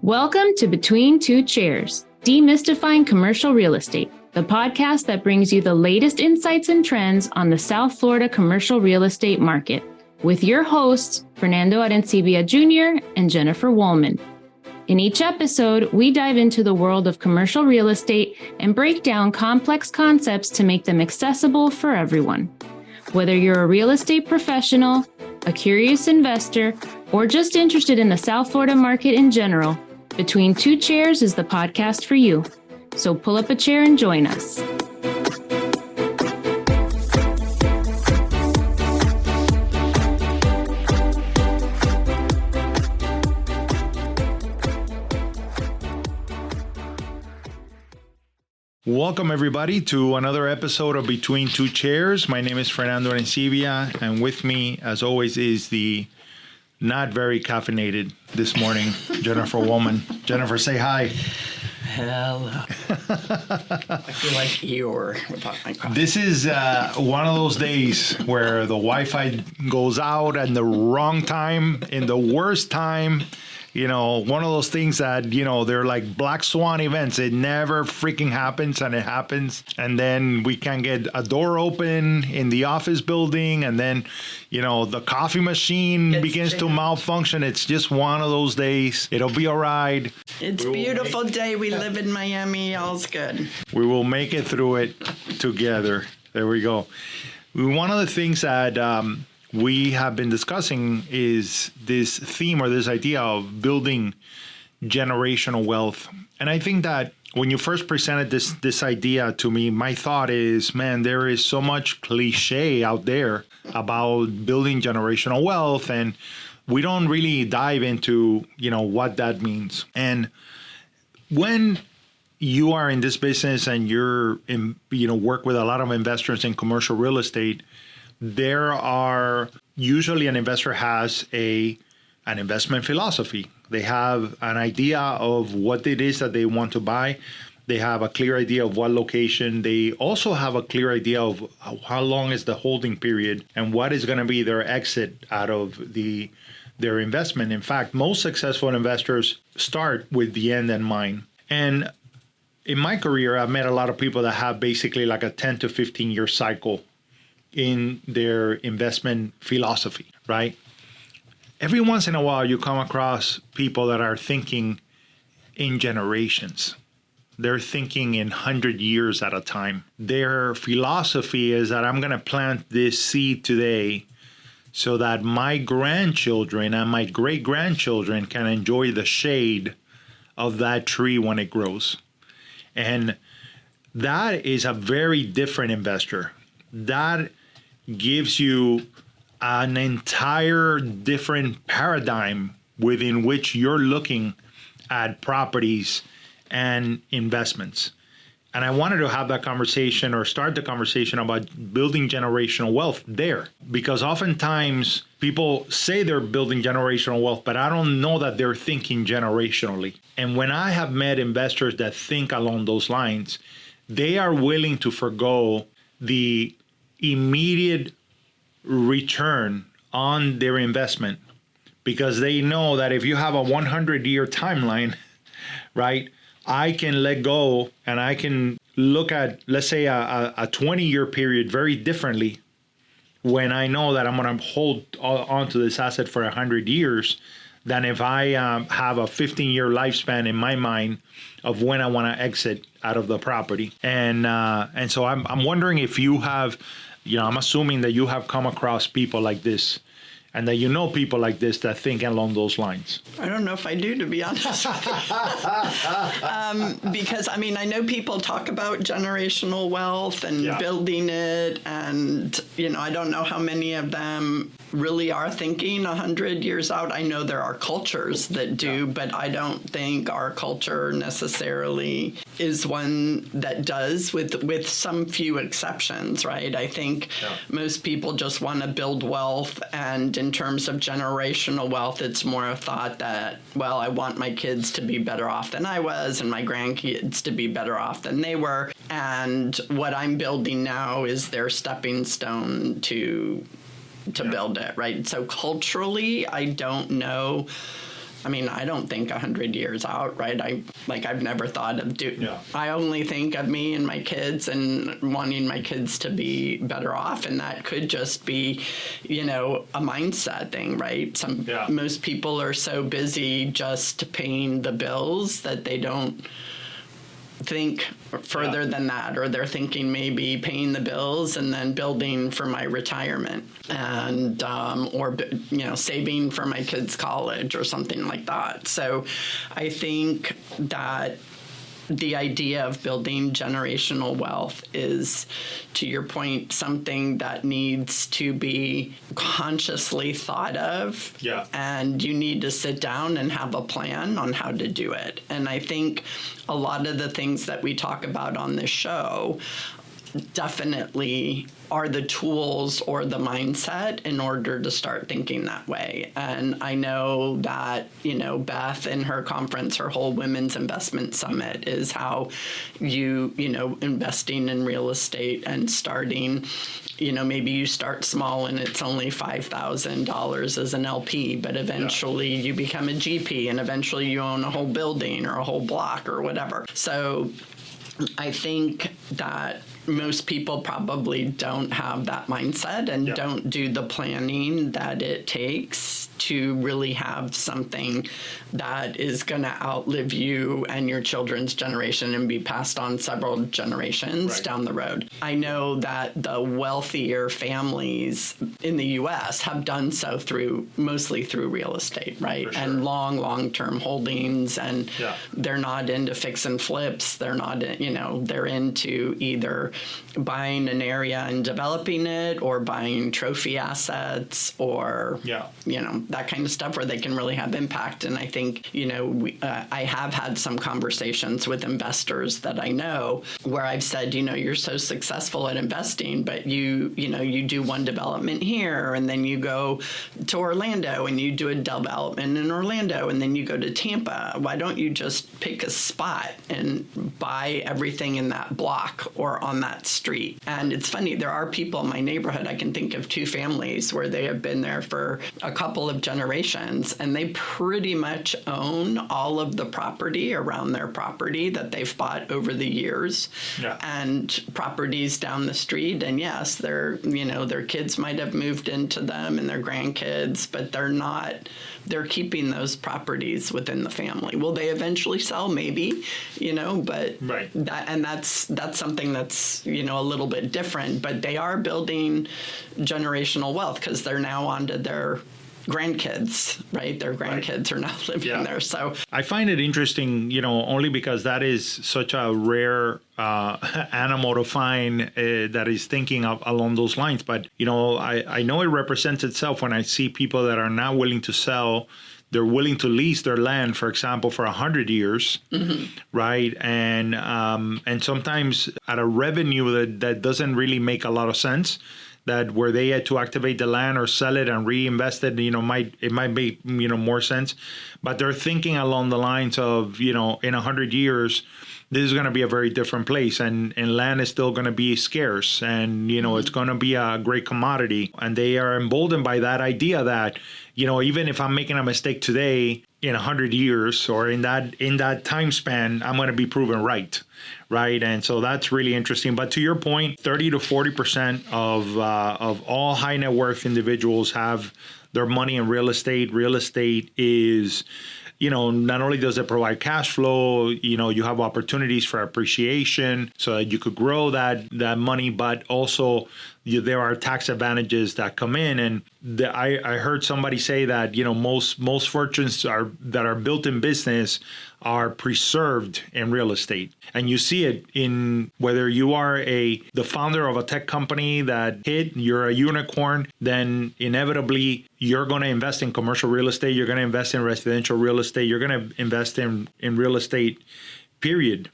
Welcome to Between Two Chairs, Demystifying Commercial Real Estate, the podcast that brings you the latest insights and trends on the South Florida commercial real estate market, with your hosts, Fernando Arencibia Jr. and Jennifer Woolman. In each episode, we dive into the world of commercial real estate and break down complex concepts to make them accessible for everyone. Whether you're a real estate professional, a curious investor, or just interested in the South Florida market in general, Between Two Chairs is the podcast for you. So pull up a chair and join us. Welcome, everybody, to another episode of Between Two Chairs. My name is Fernando Arencibia, and with me, as always, is the not very caffeinated this morning, Jennifer Woolman. Jennifer, say hi. Hello. I feel like Eeyore without my coffee. This is one of those days where the Wi-Fi goes out at the wrong time, in the worst time. You know, one of those things that, you know, they're like black swan events. It never freaking happens, and it happens. And then we can't get a door open in the office building. And then, you know, the coffee machine begins to malfunction. It's just one of those days. It'll be all right. It's a beautiful day. We live in Miami. All's good. We will make it through it together. There we go. One of the things that we have been discussing is this theme or this idea of building generational wealth. And I think that when you first presented this idea to me, my thought is, man, there is so much cliche out there about building generational wealth, and we don't really dive into, you know, what that means. And when you are in this business and you're in, you know, work with a lot of investors in commercial real estate, there are usually an investor has an investment philosophy. They have an idea of what it is that they want to buy. They have a clear idea of what location. They also have a clear idea of how long is the holding period and what is going to be their exit out of their investment. In fact, most successful investors start with the end in mind. And in my career, I've met a lot of people that have basically like a 10 to 15 year cycle in their investment philosophy, right? Every once in a while, you come across people that are thinking in generations. They're thinking in 100 years at a time. Their philosophy is that I'm going to plant this seed today so that my grandchildren and my great-grandchildren can enjoy the shade of that tree when it grows. And that is a very different investor. That gives you an entire different paradigm within which you're looking at properties and investments. And I wanted to have that conversation or start the conversation about building generational wealth there, because oftentimes people say they're building generational wealth, but I don't know that they're thinking generationally. And when I have met investors that think along those lines, they are willing to forgo the immediate return on their investment, because they know that if you have a 100-year timeline, right, I can let go and I can look at, let's say, a 20-year period very differently when I know that I'm going to hold onto this asset for 100 years than if I have a 15-year lifespan in my mind of when I want to exit out of the property. And so I'm wondering if you have, you know, I'm assuming that you have come across people like this and that you know people like this that think along those lines. I don't know if I do, to be honest. Because, I mean, I know people talk about generational wealth and building it, and, you know, I don't know how many of them really are thinking 100 years out. I know there are cultures that do, but I don't think our culture necessarily is one that does, with some few exceptions, right? I think most people just want to build wealth, and in terms of generational wealth, it's more a thought that, well, I want my kids to be better off than I was and my grandkids to be better off than they were. And what I'm building now is their stepping stone to build it, right? So culturally, I don't know I mean, I don't think 100 years out, right? I've never thought of I only think of me and my kids and wanting my kids to be better off. And that could just be, a mindset thing, right? Most people are so busy just paying the bills that they don't think further than that, or they're thinking maybe paying the bills and then building for my retirement and or saving for my kids' college or something like that. So I think that the idea of building generational wealth is, to your point, something that needs to be consciously thought of. Yeah. And you need to sit down and have a plan on how to do it. And I think a lot of the things that we talk about on this show definitely are the tools or the mindset in order to start thinking that way. And I know that, Beth in her conference, her whole Women's Investment Summit is how investing in real estate and starting, maybe you start small and it's only $5,000 as an LP, but eventually you become a GP and eventually you own a whole building or a whole block or whatever. So I think that most people probably don't have that mindset and don't do the planning that it takes to really have something that is going to outlive you and your children's generation and be passed on several generations down the road. I know that the wealthier families in the U.S. have done so mostly through real estate, right? Sure. And long-term holdings, and they're not into fix and flips. They're not, they're into either buying an area and developing it, or buying trophy assets, or that kind of stuff where they can really have impact. And I think I have had some conversations with investors that I know where I've said, you're so successful at investing, but you do one development here, and then you go to Orlando and you do a development in Orlando, and then you go to Tampa. Why don't you just pick a spot and buy everything in that block or on that street? And it's funny, there are people in my neighborhood, I can think of 2 families where they have been there for a couple of generations, and they pretty much own all of the property around their property that they've bought over the years, and properties down the street. And yes, their kids might have moved into them and their grandkids, but they're keeping those properties within the family. Will they eventually sell? Maybe, but that's something that's, a little bit different, but they are building generational wealth because they're now onto their grandkids, right? Their grandkids are now living there. So I find it interesting, only because that is such a rare animal to find that is thinking along those lines. But, I know it represents itself when I see people that are not willing to sell. They're willing to lease their land, for example, for 100 years, right? And sometimes at a revenue that doesn't really make a lot of sense. That where they had to activate the land or sell it and reinvest it, it might make more sense. But they're thinking along the lines of, in 100 years, this is going to be a very different place, and land is still going to be scarce, and it's going to be a great commodity. And they are emboldened by that idea that, even if I'm making a mistake today, in 100 years or in that time span, I'm going to be proven right. Right. And so that's really interesting. But to your point, 30 to 40% of all high net worth individuals have their money in real estate. Real estate is, not only does it provide cash flow, you have opportunities for appreciation so that you could grow that money, but also there are tax advantages that come in. And I heard somebody say that, most fortunes that are built in business are preserved in real estate. And you see it in whether you are the founder of a tech company you're a unicorn, then inevitably you're going to invest in commercial real estate. You're going to invest in residential real estate. You're going to invest in real estate, period.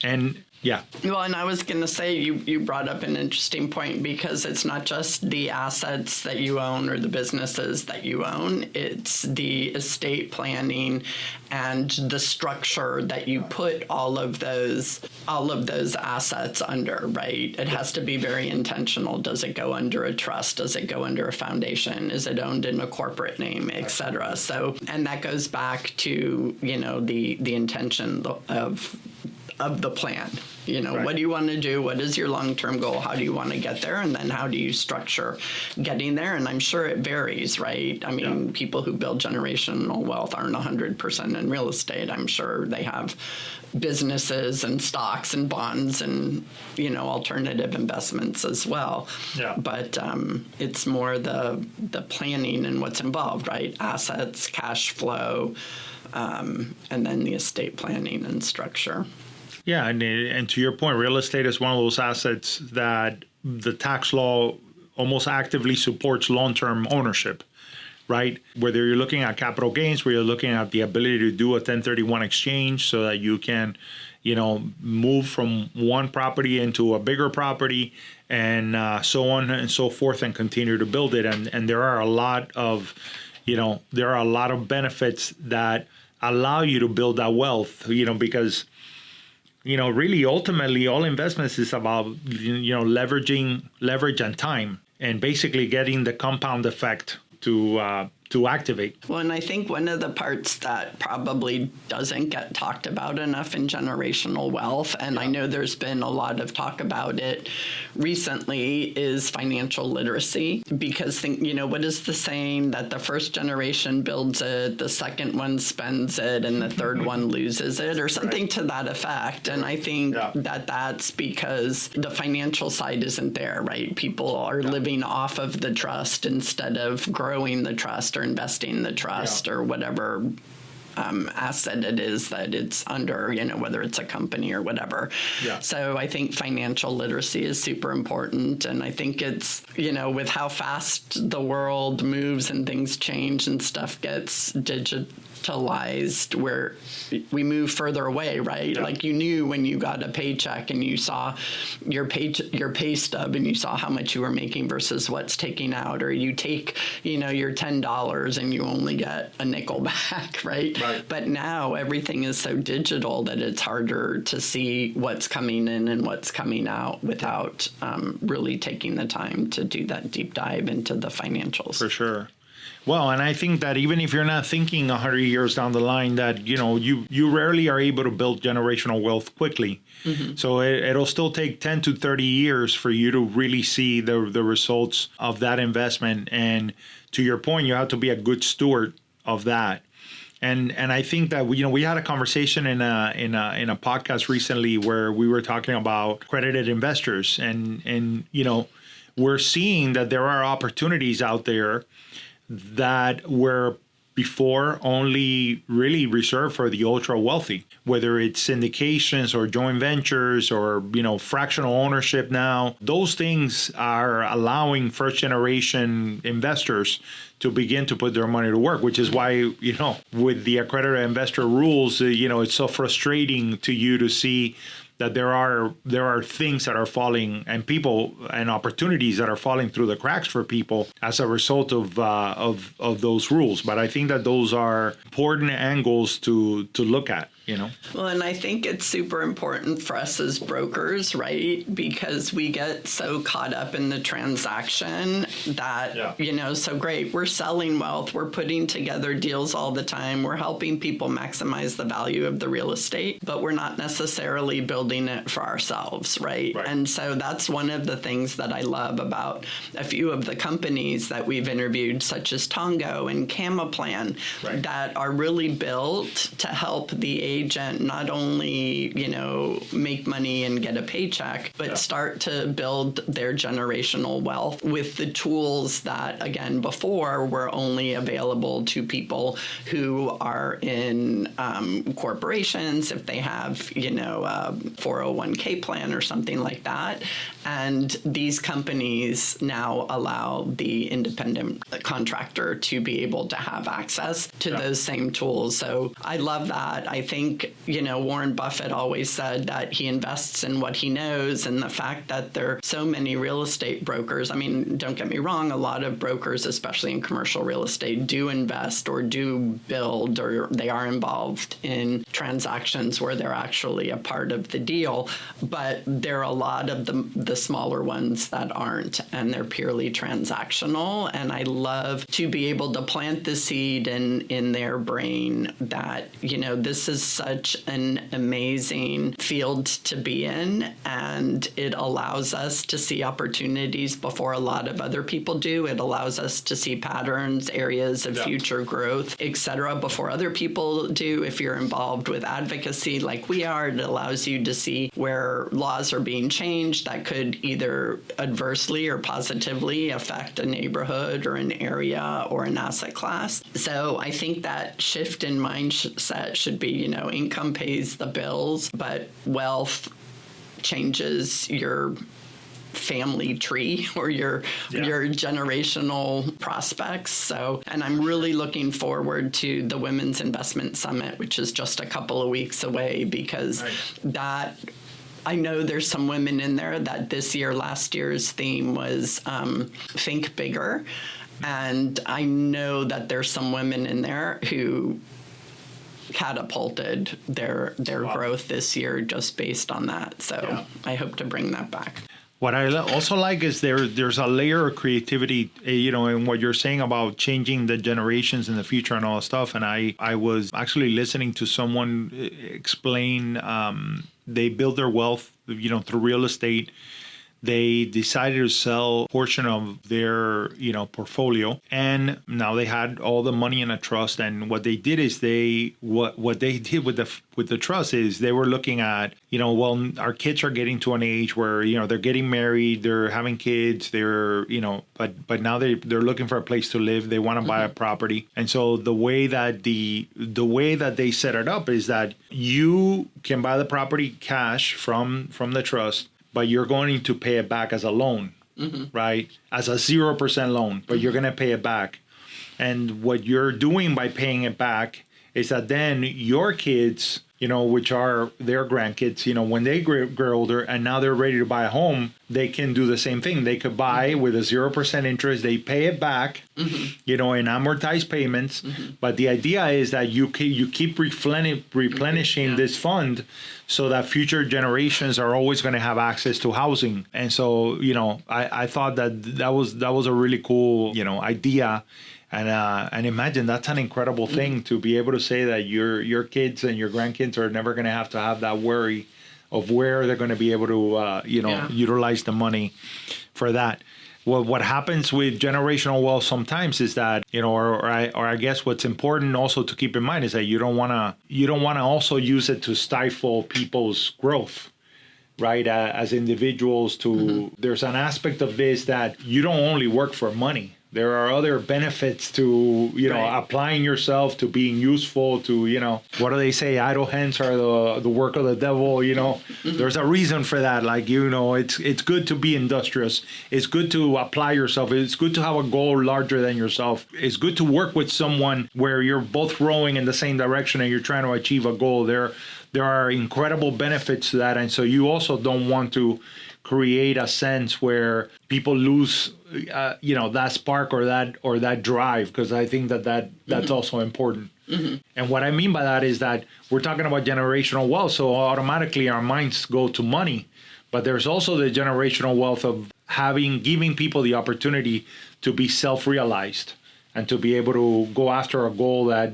And Yeah. Well, and I was going to say, you brought up an interesting point, because it's not just the assets that you own or the businesses that you own, it's the estate planning and the structure that you put all of those assets under, right? It has to be very intentional. Does it go under a trust? Does it go under a foundation? Is it owned in a corporate name, et cetera? So, and that goes back to, the intention of the plan. Right. What do you want to do? What is your long-term goal? How do you want to get there? And then how do you structure getting there? And I'm sure it varies, right? I mean, people who build generational wealth aren't 100% in real estate. I'm sure they have businesses and stocks and bonds and, alternative investments as well. Yeah. But it's more the planning and what's involved, right? Assets, cash flow, and then the estate planning and structure. Yeah, and to your point, real estate is one of those assets that the tax law almost actively supports long-term ownership, right? Whether you're looking at capital gains, where you're looking at the ability to do a 1031 exchange so that you can, move from one property into a bigger property and so on and so forth, and continue to build it. And there are a lot of, benefits that allow you to build that wealth, because really, ultimately, all investments is about, leverage and time, and basically getting the compound effect to activate. Well, and I think one of the parts that probably doesn't get talked about enough in generational wealth, and I know there's been a lot of talk about it recently, is financial literacy. Because, what is the saying that the first generation builds it, the second one spends it, and the third one loses it, or something to that effect. And I think that's because the financial side isn't there, right? People are living off of the trust instead of growing the trust or investing in the trust or whatever asset it is that it's under, whether it's a company or whatever. Yeah. So I think financial literacy is super important. And I think it's, with how fast the world moves and things change and stuff gets digitalized, where we move further away, right? Yeah. Like, you knew when you got a paycheck and you saw your pay stub and you saw how much you were making versus what's taking out, or you take, your $10 and you only get a nickel back, right? But now everything is so digital that it's harder to see what's coming in and what's coming out without really taking the time to do that deep dive into the financials. For sure. Well, and I think that even if you're not thinking 100 years down the line, that, you rarely are able to build generational wealth quickly. Mm-hmm. So it'll still take 10 to 30 years for you to really see the results of that investment. And to your point, you have to be a good steward of that. And I think that we had a conversation in a podcast recently where we were talking about accredited investors, and we're seeing that there are opportunities out there that were before only really reserved for the ultra wealthy, whether it's syndications or joint ventures or, fractional ownership now. Those things are allowing first generation investors to begin to put their money to work, which is why, with the accredited investor rules, it's so frustrating to you to see that there are things that are falling, and people and opportunities that are falling through the cracks for people as a result of those rules. But I think that those are important angles to look at. Well, and I think it's super important for us as brokers, right? Because we get so caught up in the transaction that, so great, we're selling wealth, we're putting together deals all the time, we're helping people maximize the value of the real estate, but we're not necessarily building it for ourselves, right? And so that's one of the things that I love about a few of the companies that we've interviewed, such as Tongo and Camaplan, that are really built to help the agent not only, make money and get a paycheck, but start to build their generational wealth with the tools that, again, before were only available to people who are in corporations, if they have, a 401k plan or something like that. And these companies now allow the independent contractor to be able to have access to those same tools. So I love that. I think, Warren Buffett always said that he invests in what he knows, and the fact that there are so many real estate brokers, I mean, don't get me wrong, a lot of brokers, especially in commercial real estate, do invest or do build, or they are involved in transactions where they're actually a part of the deal. But there are a lot of the smaller ones that aren't, and they're purely transactional. And I love to be able to plant the seed in their brain that, this is such an amazing field to be in, and it allows us to see opportunities before a lot of other people do. It allows us to see patterns, areas of future growth, et cetera, before other people do. If you're involved with advocacy like we are, it allows you to see where laws are being changed that could either adversely or positively affect a neighborhood or an area or an asset class. So I think that shift in mindset should be, income pays the bills, but wealth changes your family tree or your generational prospects. So, and I'm really looking forward to the Women's Investment Summit, which is just a couple of weeks away, because that, I know there's some women in there that last year's theme was think bigger. And I know that there's some women in there who catapulted their growth this year just based on that. So I hope to bring that back. What I also like is there's a layer of creativity, in what you're saying about changing the generations in the future and all that stuff. And I was actually listening to someone explain they build their wealth, through real estate. They decided to sell a portion of their, portfolio, and now they had all the money in a trust. And what they did is what they did with the trust is they were looking at, our kids are getting to an age where they're getting married, they're having kids, they're but now they're looking for a place to live. They want to buy a property, and so the way that they set it up is that you can buy the property cash from the trust, but you're going to pay it back as a loan, right? As a 0% loan, but you're going to pay it back. And what you're doing by paying it back is that then your kids, which are their grandkids, when they grow older and now they're ready to buy a home, they can do the same thing. They could buy with a 0% interest. They pay it back, in amortized payments. But the idea is that you keep replenishing this fund so that future generations are always going to have access to housing. And so, I thought that was a really cool, idea. And imagine that's an incredible thing to be able to say that your kids and your grandkids are never going to have that worry of where they're going to be able to utilize the money for that. Well, what happens with generational wealth sometimes is that or I guess what's important also to keep in mind is that you don't want to also use it to stifle people's growth. Right, as individuals, there's an aspect of this that you don't only work for money. There are other benefits to, applying yourself, to being useful, to, what do they say? Idle hands are the work of the devil, There's a reason for that. Like, it's good to be industrious. It's good to apply yourself. It's good to have a goal larger than yourself. It's good to work with someone where you're both rowing in the same direction and you're trying to achieve a goal. There are incredible benefits to that. And so you also don't want to create a sense where people lose, that spark or that drive, because I think that's also important. And what I mean by that is that we're talking about generational wealth, so automatically our minds go to money. But there's also the generational wealth of giving people the opportunity to be self-realized and to be able to go after a goal that,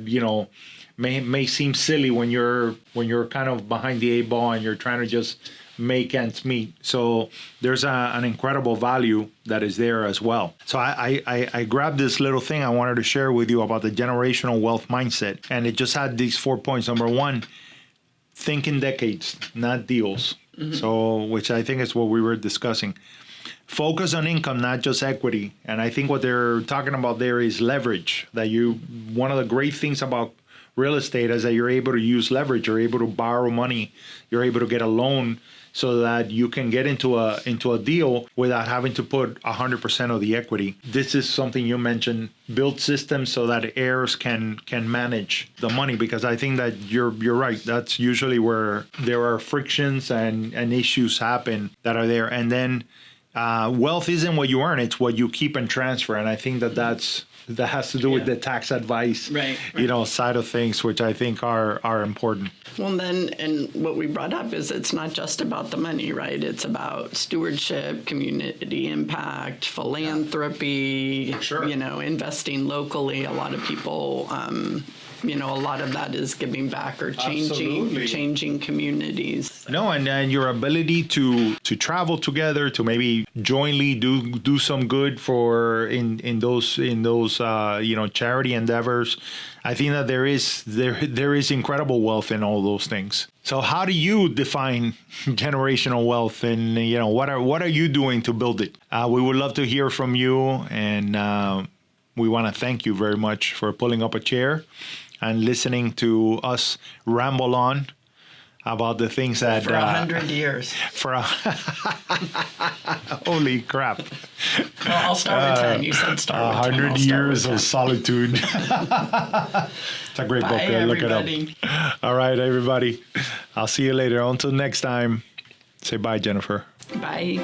may seem silly when you're kind of behind the 8 ball and you're trying to just make ends meet. So there's an incredible value that is there as well. So I grabbed this little thing I wanted to share with you about the generational wealth mindset, and it just had these 4 points. Number one, think in decades, not deals. So, which I think is what we were discussing. Focus on income, not just equity. And I think what they're talking about there is leverage. One of the great things about real estate is that you're able to use leverage. You're able to borrow money. You're able to get a loan so that you can get into a deal without having to put 100% of the equity. This is something you mentioned, build systems so that heirs can manage the money, because I think that you're right. That's usually where there are frictions and issues happen that are there. And then wealth isn't what you earn, it's what you keep and transfer. And I think that has to do with the tax advice, right. Side of things, which I think are important. Well, then, and what we brought up is it's not just about the money, right? It's about stewardship, community impact, philanthropy, Sure. Investing locally. A lot of people, a lot of that is giving back or changing communities. No, and your ability to travel together, to maybe jointly do some good for in those charity endeavors. I think that there is incredible wealth in all those things. So how do you define generational wealth, and what are you doing to build it? We would love to hear from you, and we want to thank you very much for pulling up a chair and listening to us ramble on about the things that for 100 years. Holy crap! Well, I'll start with 10. You said start with 10. 100 years of solitude. It's a great book. Look it up. All right, everybody. I'll see you later. Until next time, say bye, Jennifer. Bye.